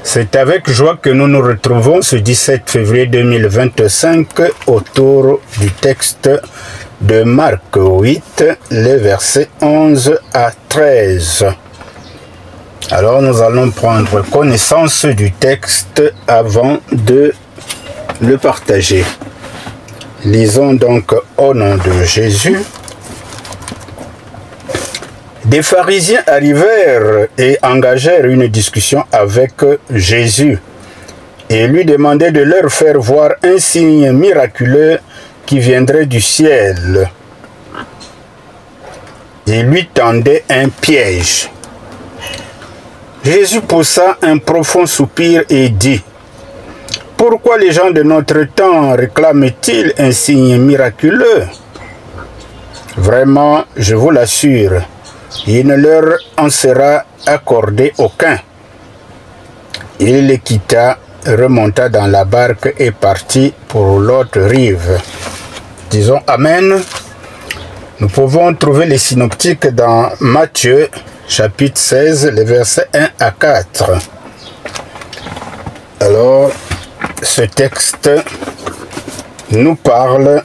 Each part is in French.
C'est avec joie que nous nous retrouvons ce 17 février 2025 autour du texte de Marc 8, les versets 11 à 13. Alors nous allons prendre connaissance du texte avant de le partager. Lisons donc au nom de Jésus. Des pharisiens arrivèrent et engagèrent une discussion avec Jésus et lui demandaient de leur faire voir un signe miraculeux qui viendrait du ciel. Ils lui tendaient un piège. Jésus poussa un profond soupir et dit: « Pourquoi les gens de notre temps réclament-ils un signe miraculeux? Vraiment, je vous l'assure, il ne leur en sera accordé aucun. » Il les quitta, remonta dans la barque et partit pour l'autre rive. Disons Amen. Nous pouvons trouver les synoptiques dans Matthieu, chapitre 16, les versets 1 à 4. Alors, ce texte nous parle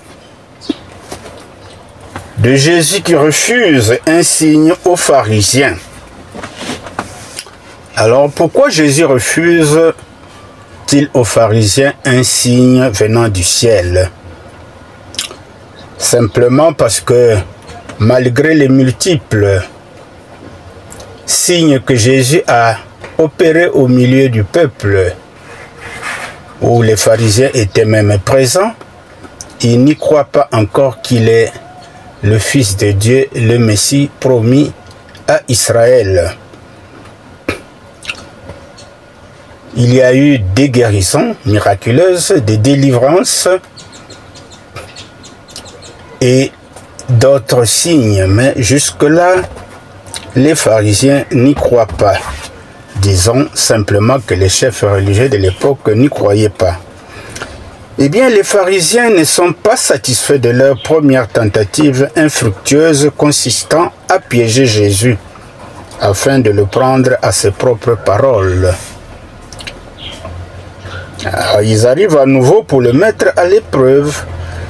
de Jésus qui refuse un signe aux pharisiens. Alors, pourquoi Jésus refuse-t-il aux pharisiens un signe venant du ciel? Simplement parce que, malgré les multiples signes que Jésus a opérés au milieu du peuple, où les pharisiens étaient même présents, ils n'y croient pas encore qu'il est le Fils de Dieu, le Messie promis à Israël. Il y a eu des guérisons miraculeuses, des délivrances et d'autres signes, mais jusque-là, les pharisiens n'y croient pas. Disons simplement que les chefs religieux de l'époque n'y croyaient pas. Eh bien, les pharisiens ne sont pas satisfaits de leur première tentative infructueuse consistant à piéger Jésus, afin de le prendre à ses propres paroles. Alors, ils arrivent à nouveau pour le mettre à l'épreuve,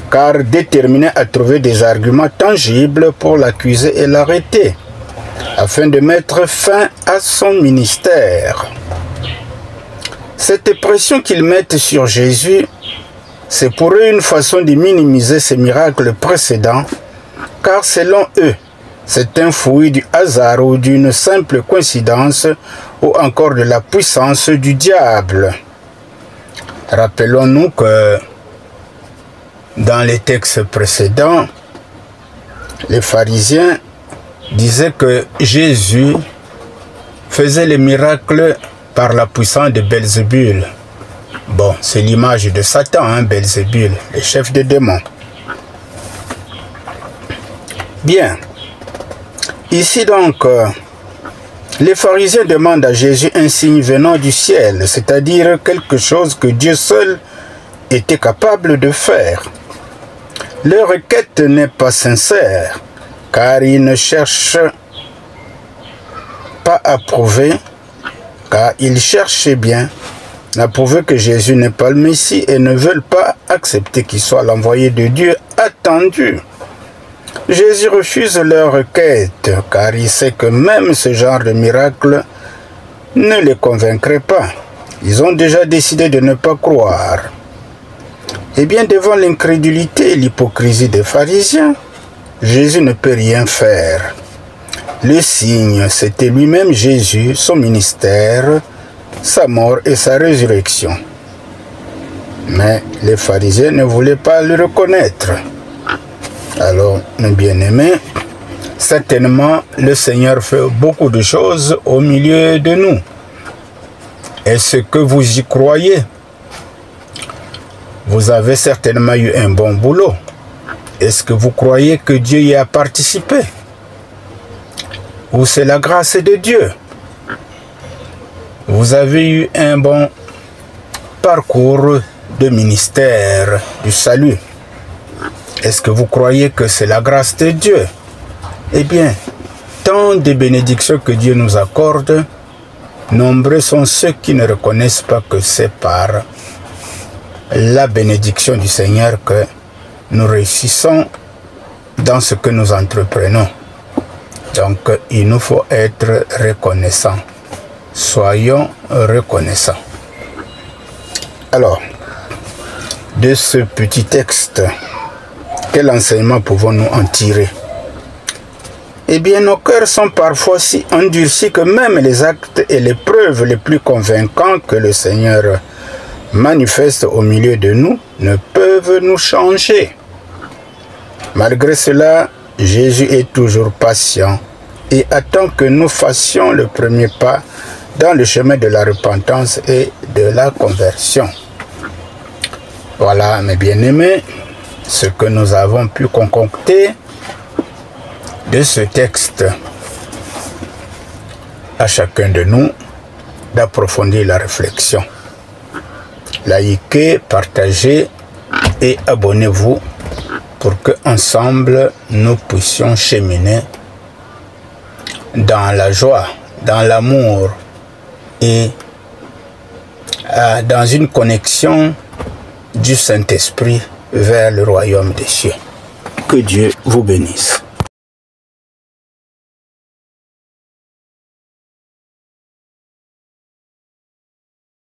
car déterminés à trouver des arguments tangibles pour l'accuser et l'arrêter, afin de mettre fin à son ministère. Cette pression qu'ils mettent sur Jésus, c'est pour eux une façon de minimiser ces miracles précédents, car selon eux, c'est un fruit du hasard ou d'une simple coïncidence ou encore de la puissance du diable. Rappelons-nous que dans les textes précédents, les pharisiens disaient que Jésus faisait les miracles par la puissance de Belzébul. Bon, c'est l'image de Satan, hein, Belzébul, le chef des démons. Bien. Ici donc, les pharisiens demandent à Jésus un signe venant du ciel, c'est-à-dire quelque chose que Dieu seul était capable de faire. Leur requête n'est pas sincère, car ils ne cherchent pas à prouver, car ils cherchaient bien à prouver que Jésus n'est pas le Messie et ne veulent pas accepter qu'il soit l'envoyé de Dieu attendu. Jésus refuse leur requête, car il sait que même ce genre de miracle ne les convaincrait pas. Ils ont déjà décidé de ne pas croire. Eh bien, devant l'incrédulité et l'hypocrisie des pharisiens, Jésus ne peut rien faire. Le signe, c'était lui-même Jésus, son ministère, sa mort et sa résurrection. Mais les pharisiens ne voulaient pas le reconnaître. Alors, mes bien-aimés, certainement, le Seigneur fait beaucoup de choses au milieu de nous. Est-ce que vous y croyez? Vous avez certainement eu un bon boulot. Est-ce que vous croyez que Dieu y a participé? Ou c'est la grâce de Dieu? Vous avez eu un bon parcours de ministère du salut. Est-ce que vous croyez que c'est la grâce de Dieu? Eh bien, tant de bénédictions que Dieu nous accorde, Nombreux sont ceux qui ne reconnaissent pas que c'est par la bénédiction du Seigneur que nous réussissons dans ce que nous entreprenons. Donc, il nous faut être reconnaissants. Soyons reconnaissants. Alors, de ce petit texte, quel enseignement pouvons-nous en tirer? Eh bien, nos cœurs sont parfois si endurcis que même les actes et les preuves les plus convaincants que le Seigneur manifeste au milieu de nous ne peuvent nous changer. Malgré cela, Jésus est toujours patient et attend que nous fassions le premier pas dans le chemin de la repentance et de la conversion. Voilà, mes bien-aimés, ce que nous avons pu concocter de ce texte. À chacun de nous d'approfondir la réflexion. Likez, partagez et abonnez-vous pour que ensemble nous puissions cheminer dans la joie, dans l'amour et dans une connexion du Saint-Esprit vers le royaume des cieux. Que Dieu vous bénisse.